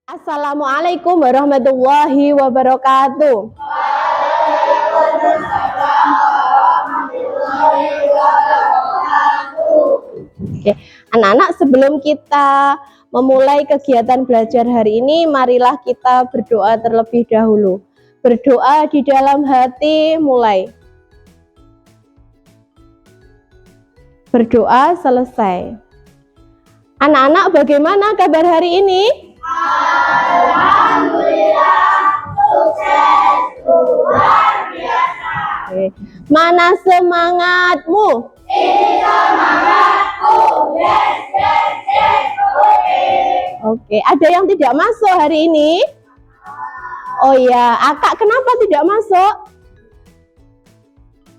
Assalamualaikum warahmatullahi wabarakatuh. Oke, anak-anak, sebelum kita memulai kegiatan belajar hari ini, marilah kita berdoa terlebih dahulu. Berdoa di dalam hati, mulai. Berdoa selesai. Anak-anak, bagaimana kabar hari ini? Alhamdulillah, sukses, luar biasa. Oke. Mana semangatmu? Ini semangatku, yes, yes, yes, Oke, ada yang tidak masuk hari ini? Oh ya, Akak kenapa tidak masuk?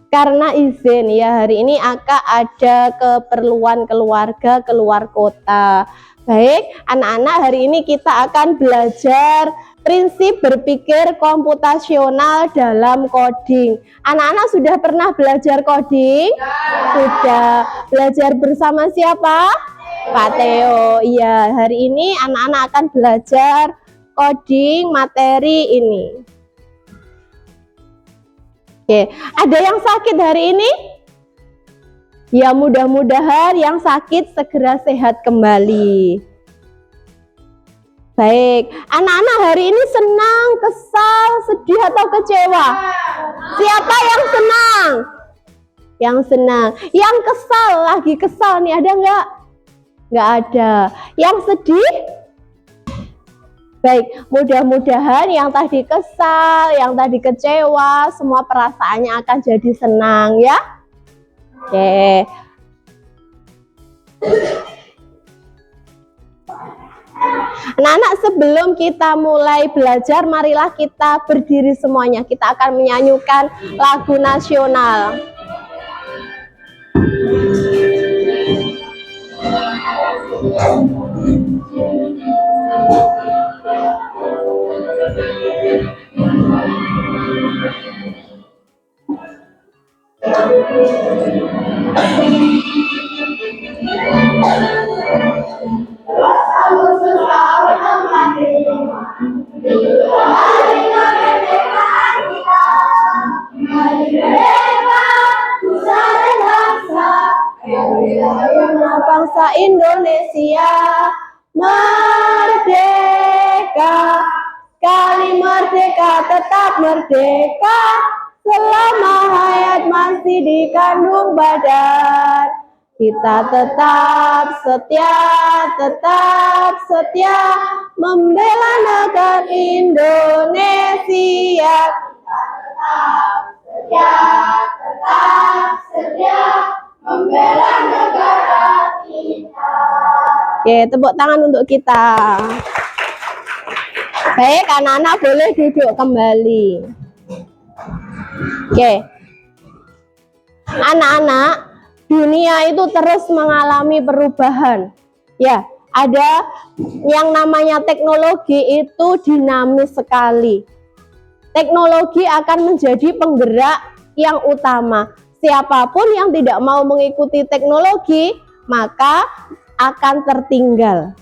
Karena izin ya, hari ini Akak ada keperluan keluarga keluar kota. Baik, anak-anak, hari ini kita akan belajar prinsip berpikir komputasional dalam coding. Anak-anak sudah pernah belajar coding? Sudah. Belajar bersama siapa? Pak Theo. Iya, hari ini anak-anak akan belajar coding materi ini. Oke, ada yang sakit hari ini? Ya, mudah-mudahan yang sakit segera sehat kembali. Baik, anak-anak hari ini senang, kesal, sedih atau kecewa? Siapa yang senang? Yang senang. Yang kesal, lagi kesal nih, ada nggak? Nggak ada. Yang sedih? Baik, mudah-mudahan yang tadi kesal, yang tadi kecewa, semua perasaannya akan jadi senang ya. Oke. Anak-anak, sebelum kita mulai belajar, marilah kita berdiri semuanya. Kita akan menyanyikan lagu nasional. Bangsa Indonesia merdeka, sekali merdeka tetap merdeka, selama hayat masih dikandung badan. Kita tetap setia membela negara Indonesia. Tetap setia membela negara kita. Oke, tepuk tangan untuk kita. Baik, anak-anak boleh duduk kembali. Oke. Anak-anak, dunia itu terus mengalami perubahan. Ya, ada yang namanya teknologi itu dinamis sekali. Teknologi akan menjadi penggerak yang utama. Siapapun yang tidak mau mengikuti teknologi, maka akan tertinggal.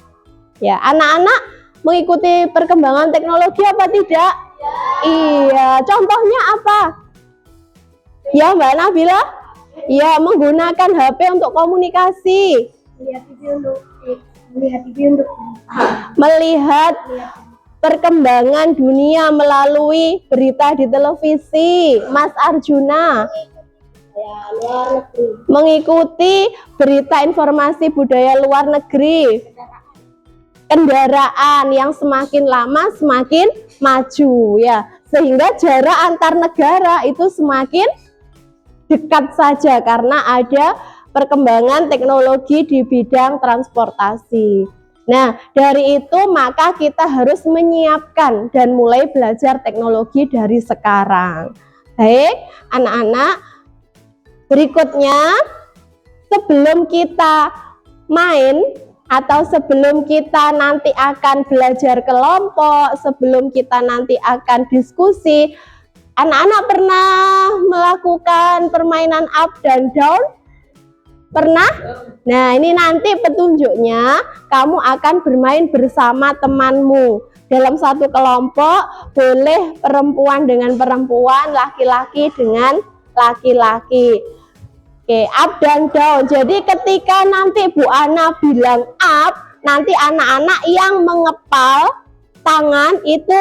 Ya, anak-anak mengikuti perkembangan teknologi apa tidak? Iya, contohnya apa? Ya, Mbak Nabila? Ya, menggunakan HP untuk komunikasi. Melihat perkembangan dunia melalui berita di televisi. Mas Arjuna? Mengikuti berita informasi budaya luar negeri. Kendaraan yang semakin lama semakin maju ya, sehingga jarak antar negara itu semakin dekat saja karena ada perkembangan teknologi di bidang transportasi. Nah, dari itu maka kita harus menyiapkan dan mulai belajar teknologi dari sekarang. Baik, anak-anak, berikutnya sebelum kita main atau sebelum kita nanti akan belajar kelompok, sebelum kita nanti akan diskusi, anak-anak pernah melakukan permainan up dan down? Pernah? Nah, ini nanti petunjuknya kamu akan bermain bersama temanmu. Dalam satu kelompok boleh perempuan dengan perempuan, laki-laki dengan laki-laki. Oke, up dan down. Jadi ketika nanti Bu Ana bilang up, nanti anak-anak yang mengepal tangan itu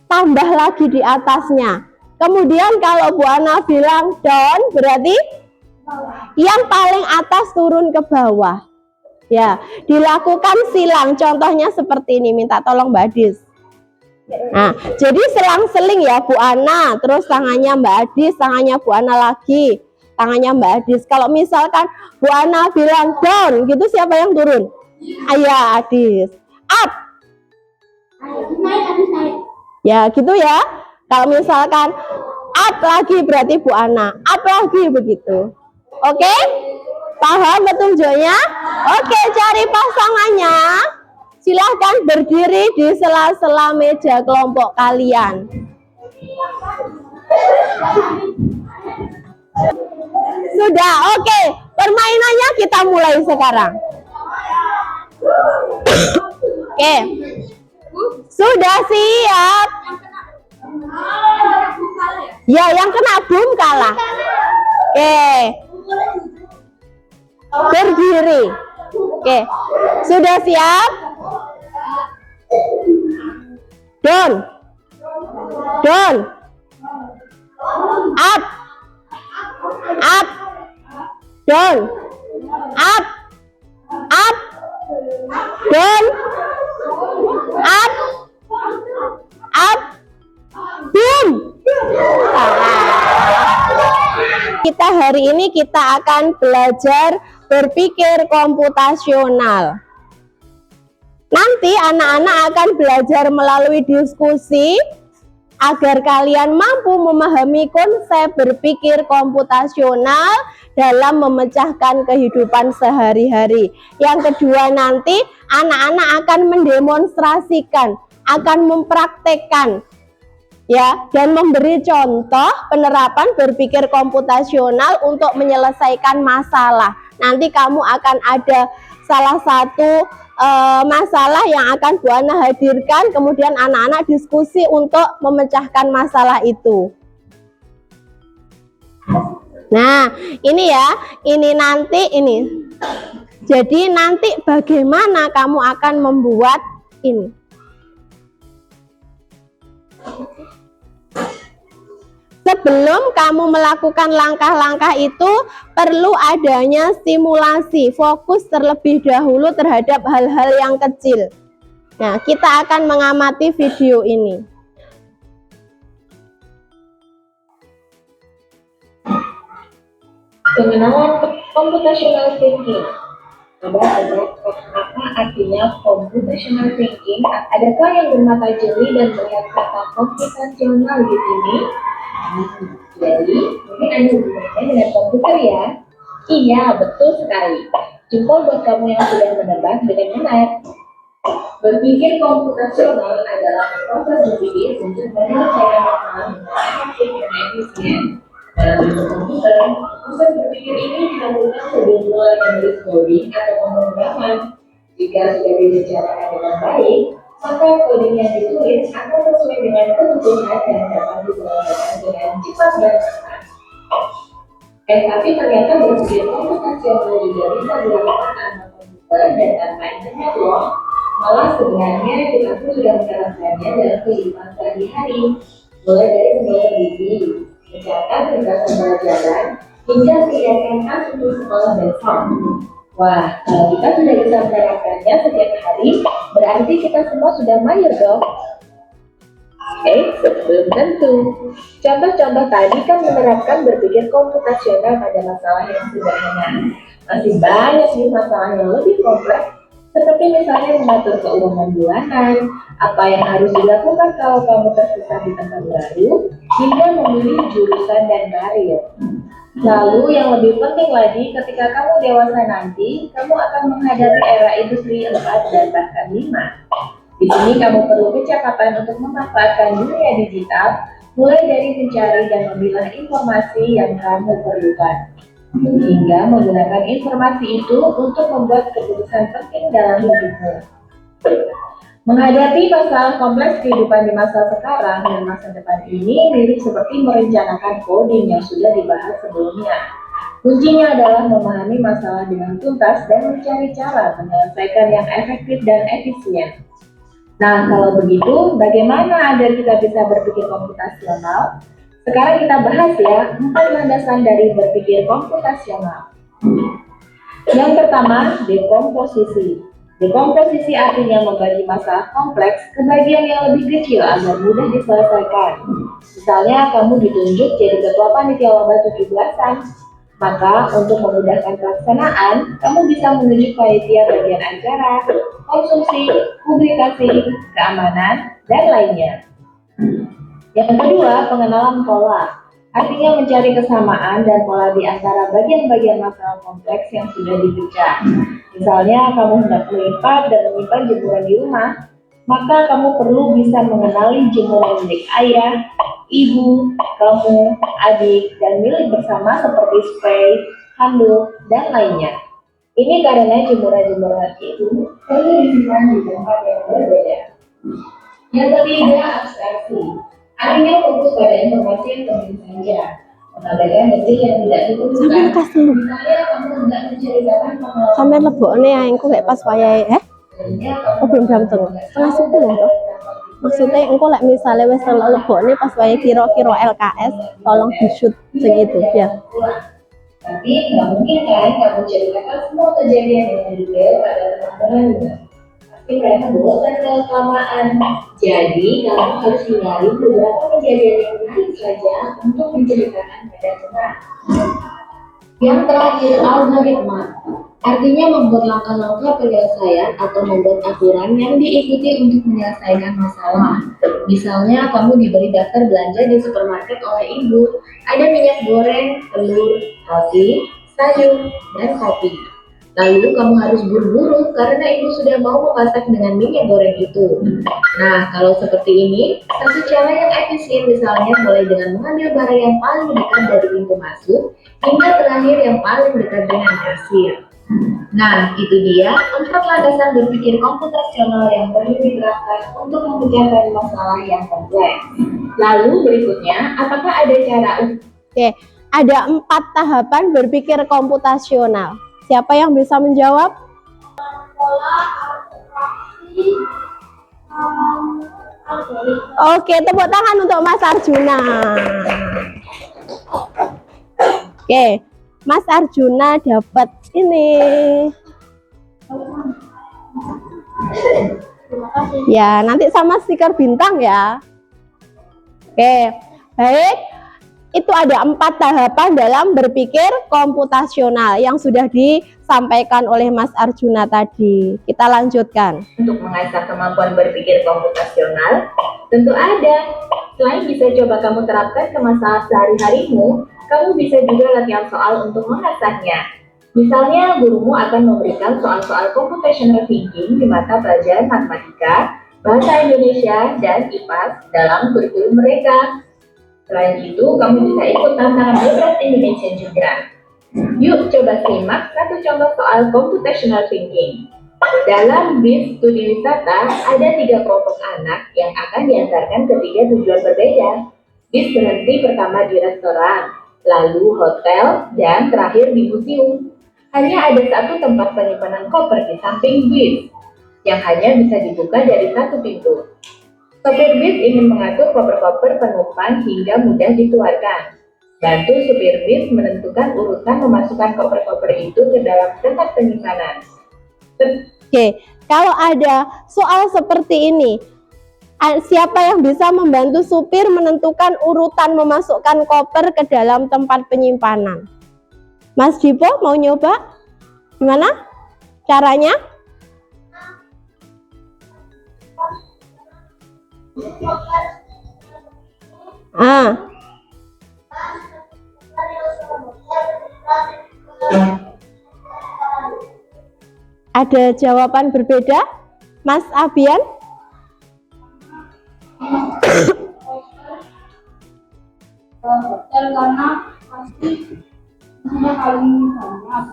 tambah lagi di atasnya. Kemudian kalau Bu Ana bilang down, berarti yang paling atas turun ke bawah. Ya, dilakukan silang. Contohnya seperti ini, minta tolong Mbak Adis. Nah, jadi selang-seling ya Bu Ana, terus tangannya Mbak Adis, tangannya Bu Ana lagi, tangannya Mbak Adis. Kalau misalkan Bu Ana bilang down, gitu siapa yang turun? Ayah Adis. Up. Ya, gitu ya. Kalau misalkan up lagi berarti Bu Ana, up lagi begitu. Oke? Paham petunjuknya? Oke, cari pasangannya. Silahkan berdiri di sela-sela meja kelompok kalian. Sudah, oke. Permainannya kita mulai sekarang. Oke. Sudah siap. Ya, yang kena boom kalah. Oke. Berdiri. Oke. Sudah siap? Down. Down. Up. Up. Down. Up. Up. Down. Up. Up. Boom. Kita hari ini kita akan belajar berpikir komputasional. Nanti anak-anak akan belajar melalui diskusi agar kalian mampu memahami konsep berpikir komputasional dalam memecahkan kehidupan sehari-hari. Yang kedua, nanti anak-anak akan mendemonstrasikan, akan mempraktekkan ya, dan memberi contoh penerapan berpikir komputasional untuk menyelesaikan masalah. Nanti kamu akan ada salah satu masalah yang akan Bu Ana hadirkan, kemudian anak-anak diskusi untuk memecahkan masalah itu. Nah, ini ya, ini nanti ini. Jadi nanti bagaimana kamu akan membuat ini? Sebelum kamu melakukan langkah-langkah itu, perlu adanya simulasi, fokus terlebih dahulu terhadap hal-hal yang kecil. Nah, kita akan mengamati video ini. Pengenalan computational thinking. Apa artinya computational thinking? Adakah yang bermata jeli dan melihat kata computational di sini? Jadi, mungkin Anda hubungannya dengan komputer ya? Iya, betul sekali. Jempol buat kamu yang sudah menebak dengan benar. Berpikir komputasional adalah proses berpikir untuk menyelesaikan masalah dengan efisien. Dalam bentuk komputer, proses berpikir ini dilakukan sebelum mulai menulis coding atau pemrograman. Jika sudah direncanakan dengan baik, maka coding yang ditulis akan sesuai dengan kebutuhan dan dapat diselesaikan dengan cepat dan cepat. Tapi ternyata berpikir komputasional juga bisa dilakukan tanpa komputer dan tanpa internet loh. Malah sebenarnya kita pun sudah menerapkannya dalam kehidupan sehari-hari, mulai dari membayar bibi, mencatat tugas pembelajaran, hingga menyiapkan tas untuk sekolah besok. Wah, kalau kita sudah bisa menerapkannya setiap hari, berarti kita semua sudah mahir dong. Belum tentu. Contoh-contoh tadi kan menerapkan berpikir komputasional pada masalah yang sederhana. Masih banyak nih masalah yang lebih kompleks, seperti misalnya mengatur keuangan bulanan, apa yang harus dilakukan kalau kamu tersesat di tempat baru, hingga memilih jurusan dan karir. Lalu yang lebih penting lagi, ketika kamu dewasa nanti, kamu akan menghadapi era industri 4 dan bahkan 5. Di sini kamu perlu kecepatan untuk memanfaatkan dunia digital, mulai dari mencari dan memilah informasi yang kamu perlukan. Sehingga menggunakan informasi itu untuk membuat keputusan penting dalam hidupmu. Menghadapi masalah kompleks kehidupan di masa sekarang dan masa depan ini mirip seperti merencanakan coding yang sudah dibahas sebelumnya. Kuncinya adalah memahami masalah dengan tuntas dan mencari cara menyelesaikan yang efektif dan efisien. Nah, kalau begitu, bagaimana agar kita bisa berpikir komputasional? Sekarang kita bahas ya, 4 landasan dari berpikir komputasional. Yang pertama, dekomposisi. Dekomposisi artinya membagi masalah kompleks ke bagian yang lebih kecil agar mudah diselesaikan. Misalnya, kamu ditunjuk jadi ketua panitia lomba 17-an. Maka, untuk memudahkan pelaksanaan, kamu bisa menunjuk panitia bagian acara, konsumsi, publikasi, keamanan, dan lainnya. Yang kedua, pengenalan pola. Artinya mencari kesamaan dan pola di antara bagian-bagian masalah kompleks yang sudah dipecah. Misalnya, kamu hendak melipat dan menyimpan jemuran di rumah, maka kamu perlu bisa mengenali jemuran milik ayah, ibu, kamu, adik, dan milik bersama seperti spray, handuk, dan lainnya. Ini karena jemuran-jemuran itu perlu disimpan di tempat yang berbeda. Yang ketiga, abstraksi. Artinya fokus pada informasi yang penting saja, mengabaikan detil yang tidak diperlukan. Misalnya kamu hendak menceritakan pengalaman. Sampai lebokne ya, engko lek pas wayahe oh belum jam setengah 10 toh. Maksudnya engko lek misale wis lebokne pas wayahe kira-kira LKS, tolong di-shoot sing itu ya. Tapi nggak mungkin kan kamu ceritakan semua kejadian dengan detail pada teman-temanmu. Mereka bosan kelamaan. Jadi, kamu harus mencari beberapa kejadian yang menarik saja untuk menceritakan pada teman. Yang terakhir, algoritma. Artinya membuat langkah-langkah penyelesaian atau membuat aturan yang diikuti untuk menyelesaikan masalah. Misalnya, kamu diberi daftar belanja di supermarket oleh ibu. Ada minyak goreng, telur, roti, sayur, dan kopi. Lalu kamu harus buru-buru karena ibu sudah mau memasak dengan minyak goreng itu. Nah, kalau seperti ini, satu cara yang efisien misalnya mulai dengan mengambil barang yang paling dekat dari pintu masuk hingga terakhir yang paling dekat dengan kasir. Nah, itu dia 4 landasan berpikir komputasional yang perlu diterapkan untuk memecahkan masalah yang kompleks. Lalu berikutnya, apakah ada cara Oke, ada 4 tahapan berpikir komputasional. Siapa yang bisa menjawab? Oke, tepuk tangan untuk Mas Arjuna. Oke, Mas Arjuna dapat ini. Ya, nanti sama stiker bintang ya. Oke, baik. Itu ada 4 tahapan dalam berpikir komputasional yang sudah disampaikan oleh Mas Arjuna tadi. Kita lanjutkan. Untuk mengasah kemampuan berpikir komputasional, tentu ada. Selain bisa coba kamu terapkan ke masalah sehari-harimu, kamu bisa juga latihan soal untuk mengasahnya. Misalnya, gurumu akan memberikan soal-soal computational thinking di mata pelajaran matematika, bahasa Indonesia, dan IPA dalam kurikulum mereka. Selain itu, kamu bisa ikut tantangan berat Indonesia juga. Yuk coba simak satu contoh soal computational thinking. Dalam bis studi wisata, ada 3 kelompok anak yang akan diantarkan ke 3 tujuan berbeda. Bis berhenti pertama di restoran, lalu hotel, dan terakhir di museum. Hanya ada satu tempat penyimpanan koper di samping bis, yang hanya bisa dibuka dari satu pintu. Sopir bis ingin mengatur koper-koper penumpang hingga mudah dikeluarkan. Bantu supir bis menentukan urutan memasukkan koper-koper itu ke dalam tempat penyimpanan. Oke, kalau ada soal seperti ini, siapa yang bisa membantu supir menentukan urutan memasukkan koper ke dalam tempat penyimpanan? Mas Dipo mau nyoba? Gimana caranya? Ada jawaban berbeda, Mas Abian? Hotel karena pasti isinya paling banyak.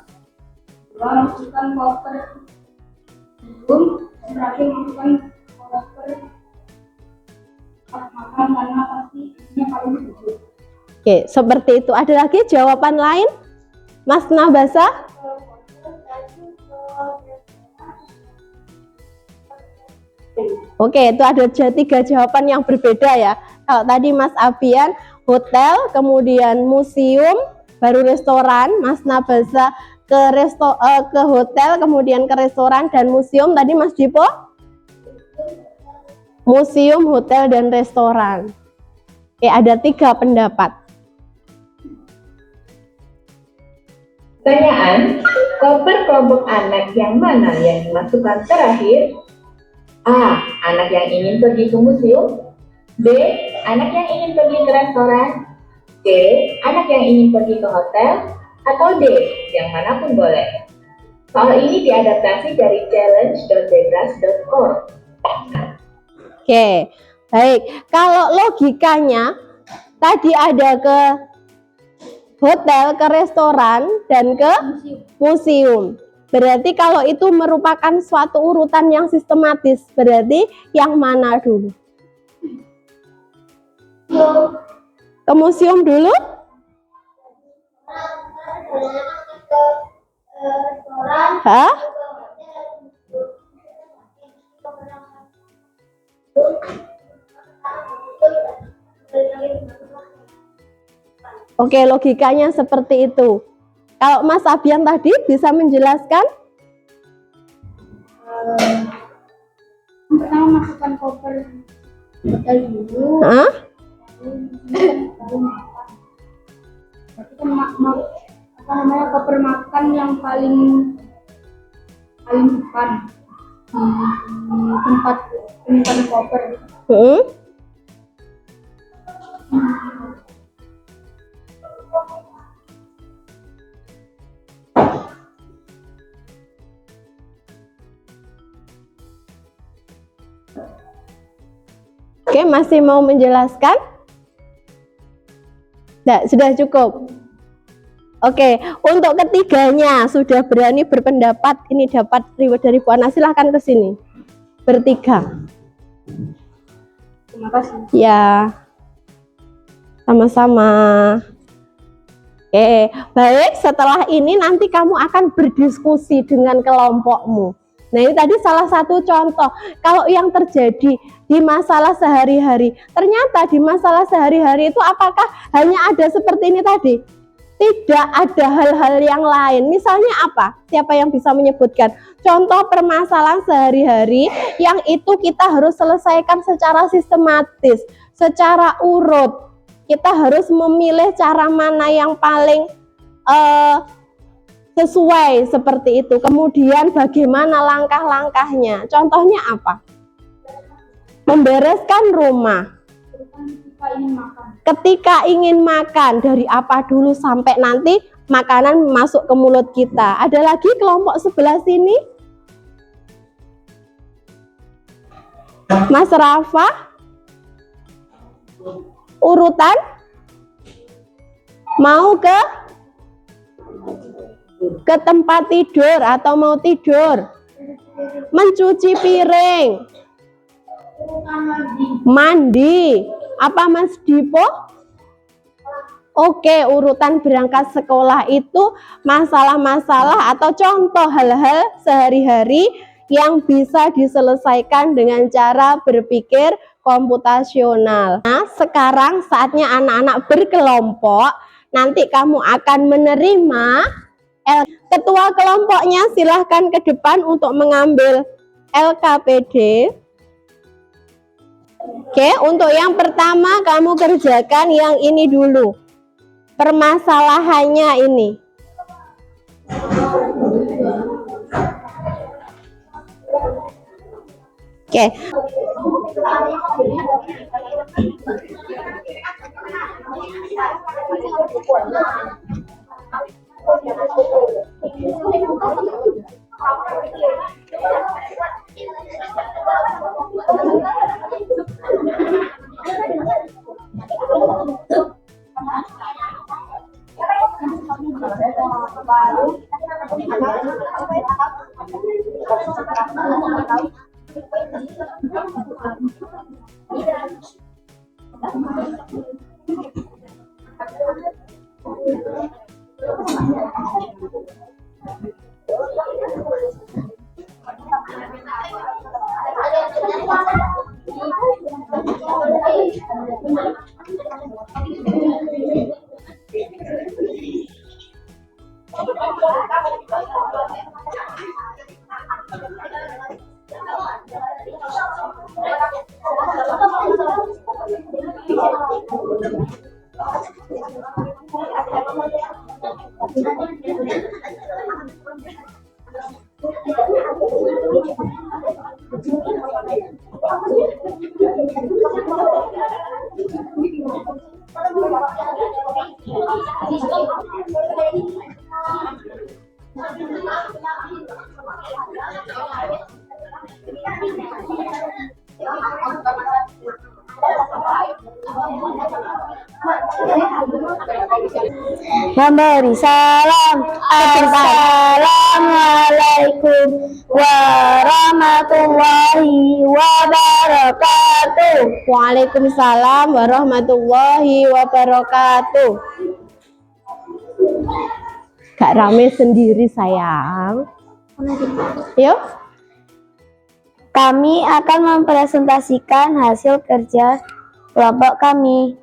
Dua, masukkan koper belum, terakhir masukkan koper makan karena pasti isinya paling sedikit. Oke, seperti itu. Ada lagi jawaban lain, Mas Nabasa? Oke, itu ada 3 jawaban yang berbeda ya. Kalau tadi Mas Abian hotel, kemudian museum, baru restoran. Mas Nabasa ke hotel, kemudian ke restoran dan museum. Tadi Mas Dipo? Museum, hotel, dan restoran. Oke, ada 3 pendapat. Pertanyaan, koper kelompok anak yang mana yang dimasukkan terakhir? A. Anak yang ingin pergi ke museum. B. Anak yang ingin pergi ke restoran. C. Anak yang ingin pergi ke hotel. Atau D. Yang manapun boleh. Soal ini diadaptasi dari challenge.degras.org. Oke, baik. Kalau logikanya tadi ada ke hotel, ke restoran, dan ke museum. Berarti kalau itu merupakan suatu urutan yang sistematis, berarti yang mana dulu? Ke museum dulu? Hah? Oke, logikanya seperti itu. Kalau Mas Abian tadi bisa menjelaskan? Pertama masukkan koper hotel dulu. Hah? Baru makan. Berarti kan koper makan yang paling depan di tempat penyimpanan koper. Oke, masih mau menjelaskan? Nah, sudah cukup. Oke, untuk ketiganya sudah berani berpendapat, ini dapat reward dari Bu Ana, silahkan ke sini. Bertiga. Terima kasih. Ya, sama-sama. Oke, baik, setelah ini nanti kamu akan berdiskusi dengan kelompokmu. Nah, ini tadi salah satu contoh. Kalau yang terjadi di masalah sehari-hari, ternyata di masalah sehari-hari itu apakah hanya ada seperti ini tadi? Tidak, ada hal-hal yang lain. Misalnya apa? Siapa yang bisa menyebutkan? Contoh permasalahan sehari-hari yang itu kita harus selesaikan secara sistematis, secara urut. Kita harus memilih cara mana yang paling sesuai seperti itu. Kemudian bagaimana langkah-langkahnya? Contohnya apa? Membereskan rumah. Ketika ingin makan, dari apa dulu sampai nanti makanan masuk ke mulut kita. Ada lagi kelompok sebelah sini? Mas Rafa? Urutan? Mau ke tempat tidur atau mau tidur? Mencuci piring, mandi, apa Mas Dipo? Oke, urutan berangkat sekolah itu masalah-masalah atau contoh hal-hal sehari-hari yang bisa diselesaikan dengan cara berpikir komputasional. Nah, sekarang saatnya anak-anak berkelompok. Nanti kamu akan menerima ketua kelompoknya, silahkan ke depan untuk mengambil LKPD. Oke, untuk yang pertama kamu kerjakan yang ini dulu. Permasalahannya ini. Oke. Memberi salam. Assalamualaikum warahmatullahi wabarakatuh. Waalaikumsalam warahmatullahi wabarakatuh. Gak rame sendiri sayang. Yuk. Kami akan mempresentasikan hasil kerja kelompok kami.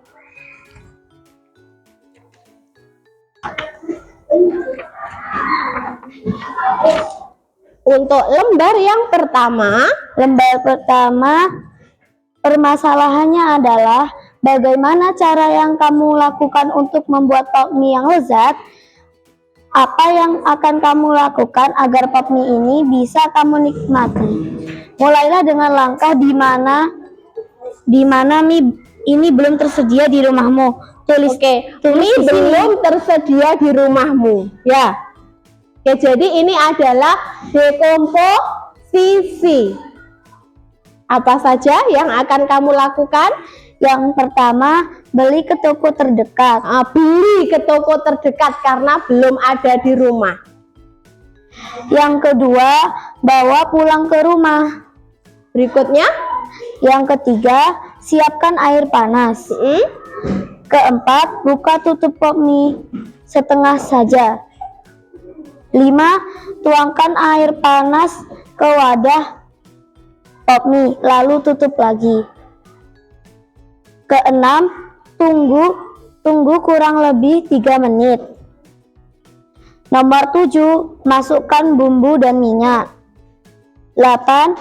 Untuk lembar yang pertama, permasalahannya adalah bagaimana cara yang kamu lakukan untuk membuat pop mie yang lezat. Apa yang akan kamu lakukan agar pop mie ini bisa kamu nikmati? Mulailah dengan langkah di mana mie ini belum tersedia di rumahmu. Tulis mie belum tersedia di rumahmu, ya. Oke, jadi ini adalah dekomposisi. Apa saja yang akan kamu lakukan? Yang pertama, beli ke toko terdekat. Beli ke toko terdekat karena belum ada di rumah. Yang kedua, bawa pulang ke rumah. Berikutnya, yang ketiga, siapkan air panas. Keempat, buka tutup pop mie setengah saja. 5. Tuangkan air panas ke wadah pop mie, lalu tutup lagi. Keenam, tunggu kurang lebih 3 menit. Nomor 7, masukkan bumbu dan minyak. 8,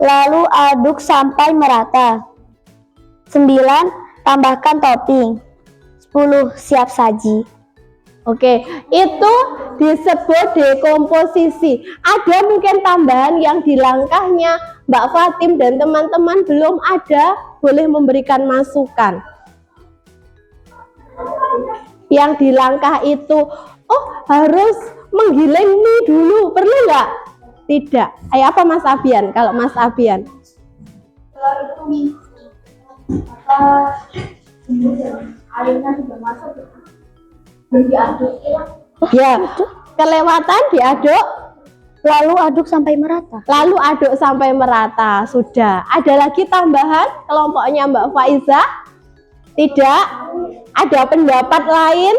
lalu aduk sampai merata. 9, tambahkan topping. 10, siap saji. Oke, itu disebut dekomposisi. Ada mungkin tambahan yang di langkahnya Mbak Fatim dan teman-teman belum ada, boleh memberikan masukan. Yang di langkah itu, harus menggiling mie dulu, perlu nggak? Tidak. Ayo, apa Mas Abian? Kalau Mas Abian? Airnya sudah masuk. Diaduk ya, kelewatan diaduk, lalu aduk sampai merata. Sudah. Ada lagi tambahan kelompoknya Mbak Faiza? Tidak. Ada pendapat lain?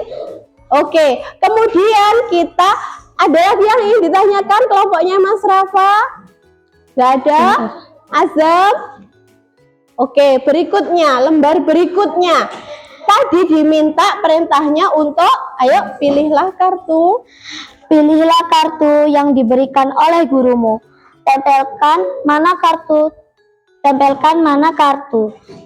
Oke, kemudian kita ada lagi yang ingin ditanyakan kelompoknya Mas Rafa? Gak ada? Azam? Oke, berikutnya, lembar berikutnya. Tadi diminta perintahnya untuk, ayo pilihlah kartu. Pilihlah kartu yang diberikan oleh gurumu. Tempelkan mana kartu.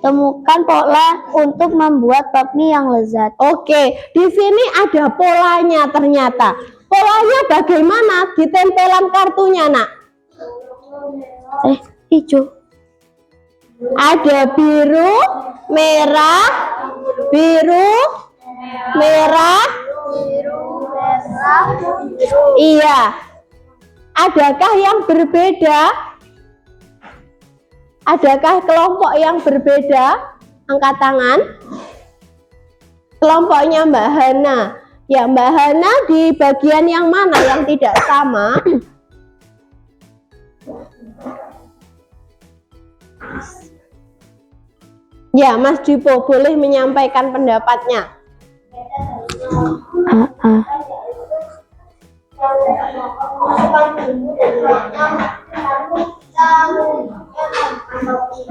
Temukan pola untuk membuat pop mie yang lezat. Oke, di sini ada polanya ternyata. Polanya bagaimana ditempelan kartunya, Nak? Hijau. Ada biru, merah, biru, merah. Iya. Adakah yang berbeda? Adakah kelompok yang berbeda? Angkat tangan. Kelompoknya Mbak Hana. Ya, Mbak Hana di bagian yang mana yang tidak sama? Ya, Mas Dipo boleh menyampaikan pendapatnya.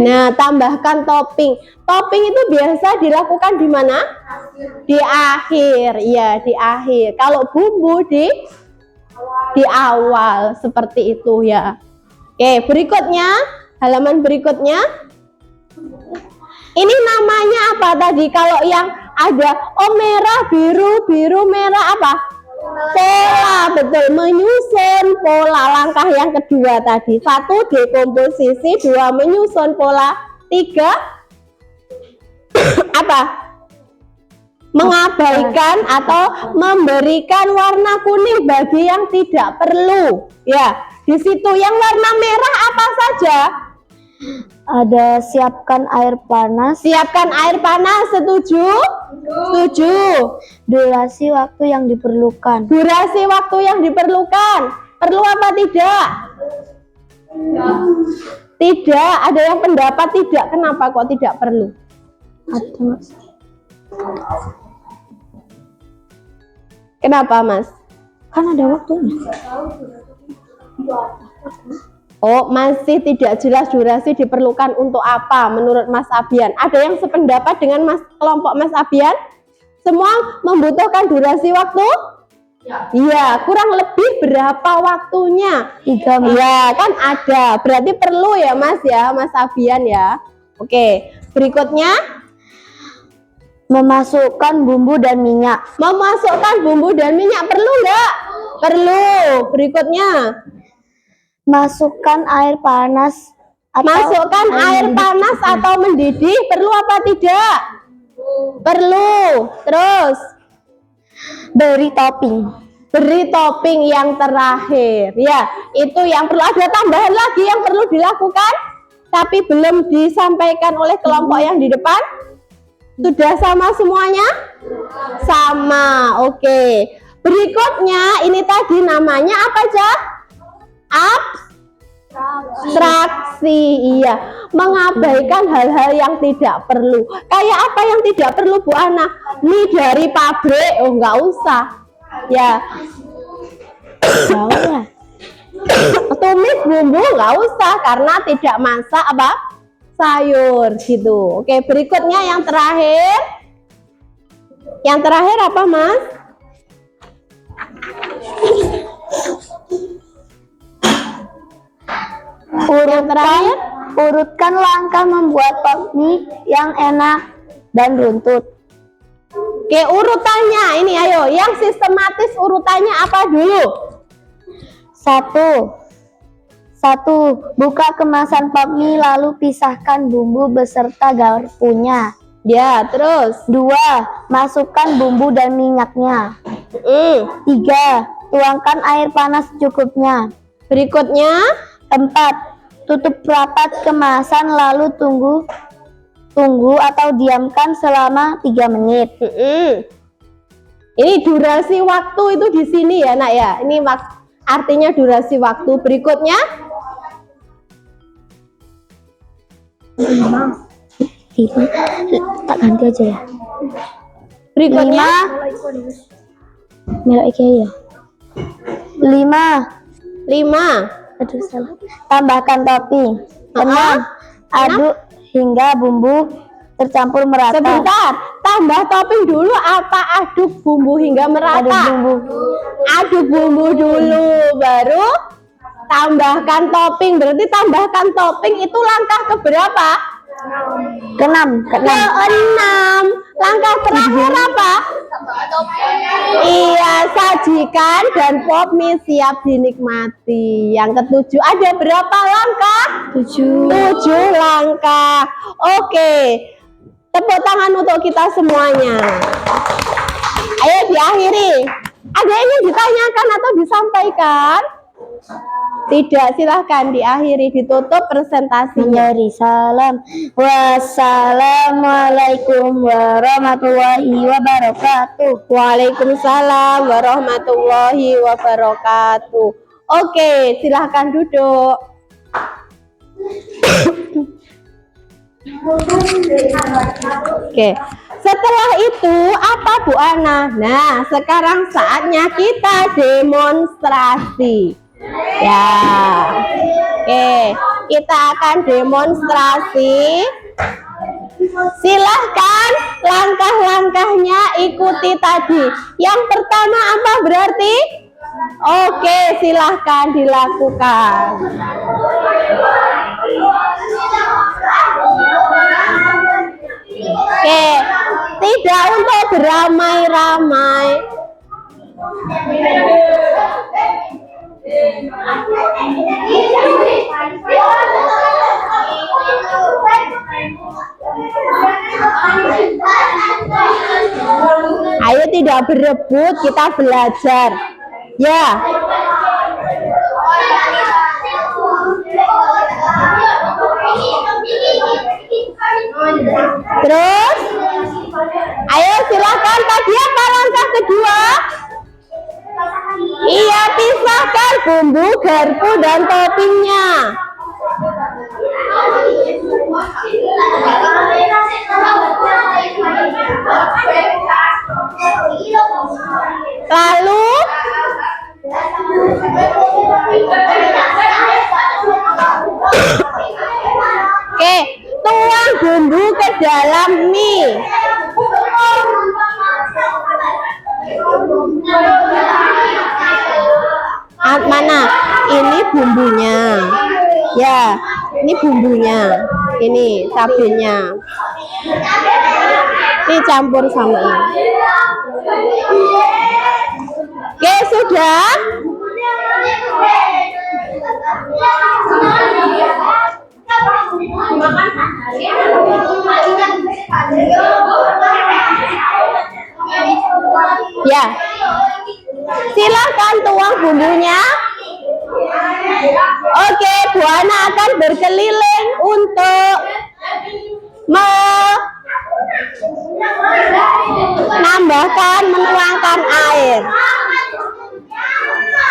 Nah, tambahkan topping. Topping itu biasa dilakukan di mana? Di akhir, ya di akhir. Kalau bumbu di awal, seperti itu ya. Oke, berikutnya, halaman berikutnya. Ini namanya apa tadi? Kalau yang ada merah, biru, biru, merah apa? Pola, betul, menyusun pola. Langkah yang kedua tadi, 1 dekomposisi, 2 menyusun pola, 3 apa? Mengabaikan atau memberikan warna kuning bagi yang tidak perlu. Ya, di situ yang warna merah apa saja? Ada siapkan air panas. Siapkan air panas, setuju? Setuju. Durasi waktu yang diperlukan. Durasi waktu yang diperlukan. Perlu apa tidak? Tidak. Ada yang pendapat tidak. Kenapa kok tidak perlu? Ada, Mas. Kenapa, Mas? Kan ada waktunya. Oh, masih tidak jelas durasi diperlukan untuk apa menurut Mas Abian. Ada yang sependapat dengan kelompok Mas Abian? Semua membutuhkan durasi waktu? Iya, kurang lebih berapa waktunya? 3 menit. Iya, kan ada. Berarti perlu ya, Mas Abian ya. Oke, berikutnya Memasukkan bumbu dan minyak. memasukkan bumbu dan minyak perlu nggak? Perlu. Berikutnya Masukkan air panas. masukkan air panas atau mendidih, perlu apa tidak? Perlu. Terus Beri topping. beri topping yang terakhir. Ya, itu yang perlu. Ada tambahan lagi yang perlu dilakukan tapi belum disampaikan oleh kelompok yang di depan. Sudah sama semuanya? Sama. Oke. Berikutnya ini tadi namanya apa, Cak? Abstraksi. Iya, mengabaikan hal-hal yang tidak perlu. Kayak apa yang tidak perlu, Bu Ana? Mie dari pabrik, oh nggak usah. Ya, Jauh. tumis bumbu nggak usah karena tidak masak apa? Sayur gitu. Oke, berikutnya yang terakhir. Yang terakhir apa, Mas? Urutkan langkah membuat bakmi yang enak dan runtut. Oke, urutannya ini ayo, yang sistematis urutannya apa dulu? 1. Buka kemasan bakmi lalu pisahkan bumbu beserta garpunya. Ya, terus 2. Masukkan bumbu dan minyaknya. 3. Tuangkan air panas secukupnya. berikutnya 4. Tutup rapat kemasan lalu tunggu atau diamkan selama 3 menit. Ini durasi waktu itu di sini ya, Nak ya. Ini artinya durasi waktu. Berikutnya 5. Tak ganti aja ya. berikutnya 5. Melok iki ya. 5. 5. Aduh salah. Tambahkan topping. 6. Enam. Aduk hingga bumbu tercampur merata. Sebentar, tambah topping dulu apa aduk bumbu hingga merata? Aduk bumbu dulu, baru tambahkan topping. Berarti tambahkan topping itu langkah keberapa? Keenam. Keenam. Langkah terakhir apa? Iya, sajikan dan pop mie siap dinikmati. Yang ketujuh, ada berapa langkah? 7 langkah. Oke, tepuk tangan untuk kita semuanya. Ayo diakhiri. Ada yang ingin ditanyakan atau disampaikan? Tidak, silahkan diakhiri, ditutup presentasinya. Menjadi salam. Wassalamualaikum warahmatullahi wabarakatuh. Waalaikumsalam warahmatullahi wabarakatuh. Oke, silahkan duduk. Oke, setelah itu apa Bu Ana? Nah, sekarang saatnya kita demonstrasi. Ya, oke, kita akan demonstrasi. Silahkan langkah-langkahnya ikuti tadi. Yang pertama apa berarti? Oke, silahkan dilakukan. Oke, tidak untuk beramai-ramai. Ayo tidak berebut, kita belajar. Ya. Terus, ayo silakan. Tadi apa langkah kedua? Iya, pisahkan bumbu, garpu, dan toppingnya. Lalu, oke, tuang bumbu ke dalam mie. Mana? Ini bumbunya. Ya, ini bumbunya. Ini cabenya. Ini campur sama ini. Oke, sudah? Ya. Silakan tuang bumbunya. Oke, Bu Ana akan berkeliling untuk menambahkan, menuangkan air.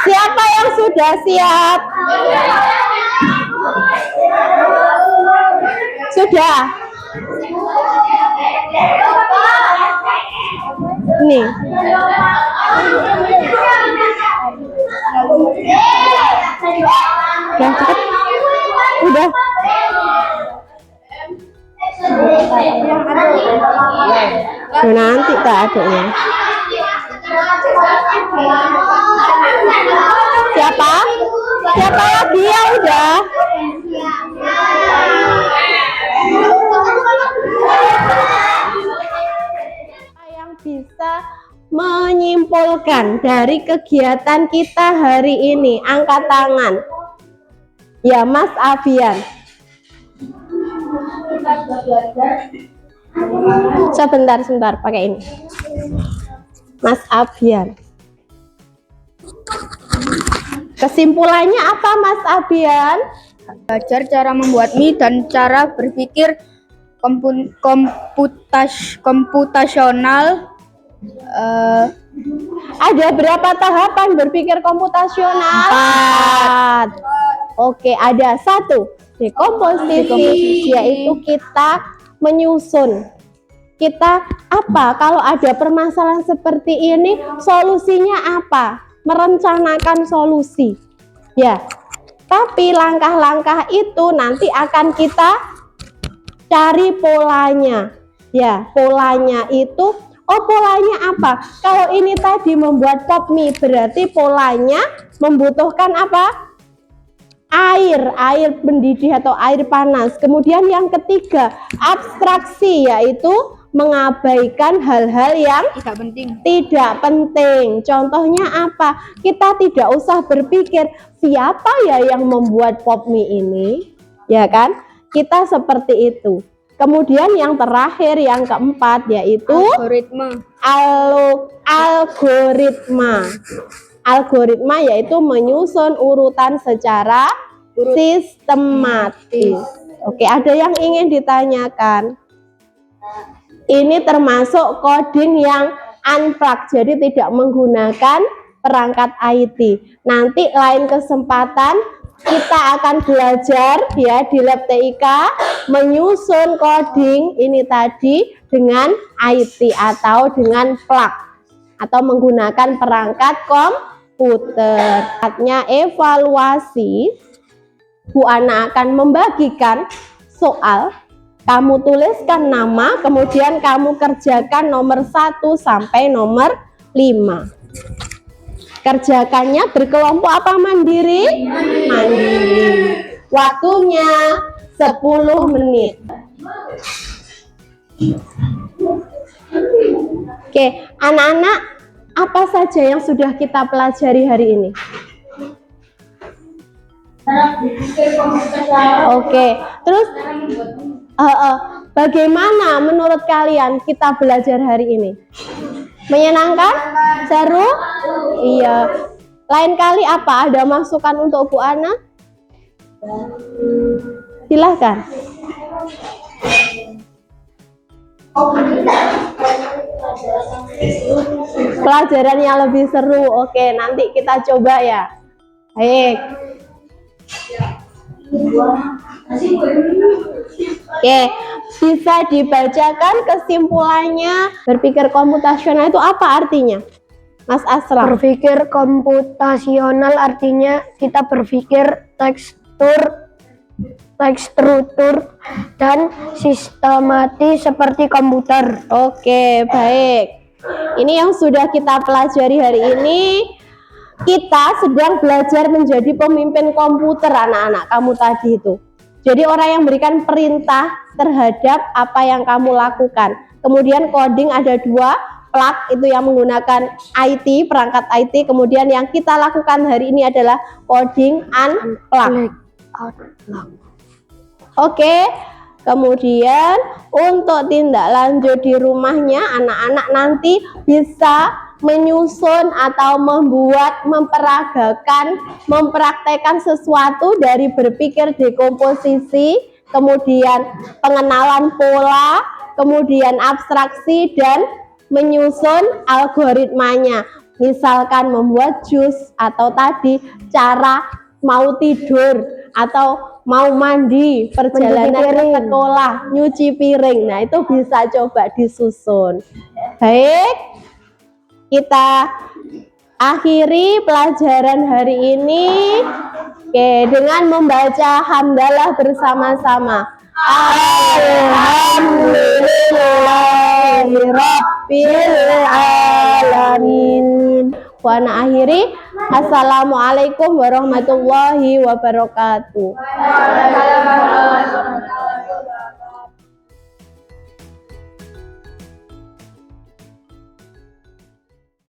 Siapa yang sudah siap? Sudah? Nih. Udah cepet. Udah. Nah, nanti tak aduknya. Siapa? Siapa lagi ya udah? Yang bisa menyimpulkan dari kegiatan kita hari ini, angkat tangan. Ya, Mas Avian. Sebentar, pakai ini. Mas Abian. Kesimpulannya apa, Mas Abian? Belajar cara membuat mie dan cara berpikir komputasional. Ada berapa tahapan berpikir komputasional? 4. Oke, ada 1. Dekomposisi, yaitu kita menyusun. Kita apa? Kalau ada permasalahan seperti ini, solusinya apa? Merencanakan solusi. Ya. Tapi langkah-langkah itu nanti akan kita cari polanya. Ya, polanya itu, polanya apa? Kalau ini tadi membuat pop mie, berarti polanya membutuhkan apa? Air mendidih atau air panas. Kemudian yang ketiga, abstraksi, yaitu mengabaikan hal-hal yang tidak penting. Contohnya apa? Kita tidak usah berpikir siapa ya yang membuat pop mie ini, ya kan? Kita seperti itu. Kemudian yang terakhir, yang keempat, yaitu algoritma. algoritma yaitu menyusun urutan secara sistematis. Oke, ada yang ingin ditanyakan? Ini termasuk coding yang unplugged, jadi tidak menggunakan perangkat IT. Nanti lain kesempatan kita akan belajar ya di lab TIK menyusun coding ini tadi dengan IT atau dengan plug atau menggunakan perangkat komputer. Saatnya evaluasi. Bu Ana akan membagikan soal. Kamu tuliskan nama, kemudian kamu kerjakan nomor 1 sampai nomor 5. Kerjakannya berkelompok apa mandiri? Mandiri. Waktunya 10 menit. Oke, anak-anak, apa saja yang sudah kita pelajari hari ini? Oke, terus bagaimana menurut kalian kita belajar hari ini? Menyenangkan? Seru? Iya. Lain kali apa? Ada masukan untuk Bu Ana? Silahkan. Pelajaran yang lebih seru. Oke, nanti kita coba ya. Baik. Oke, bisa dibacakan kesimpulannya. Berpikir komputasional itu apa artinya? Mas Aslam. Berpikir komputasional artinya kita berpikir struktur dan sistematis seperti komputer. Oke, baik. Ini yang sudah kita pelajari hari ini. Kita sedang belajar menjadi pemimpin komputer, anak-anak kamu tadi itu. Jadi orang yang berikan perintah terhadap apa yang kamu lakukan. Kemudian coding ada 2, plug itu yang menggunakan IT, perangkat IT. Kemudian yang kita lakukan hari ini adalah coding unplug. Oke, kemudian untuk tindak lanjut di rumahnya, anak-anak nanti bisa menyusun atau mempraktekkan sesuatu dari berpikir dekomposisi, kemudian pengenalan pola, kemudian abstraksi, dan menyusun algoritmanya. Misalkan membuat jus, atau tadi cara mau tidur, atau mau mandi, perjalanan ke sekolah, nyuci piring. Nah, itu bisa coba disusun. Baik, kita akhiri pelajaran hari ini dengan membaca hamdalah bersama-sama. Alhamdulillahirabbil alamin. Wa ana akhiri. Assalamualaikum warahmatullahi wabarakatuh.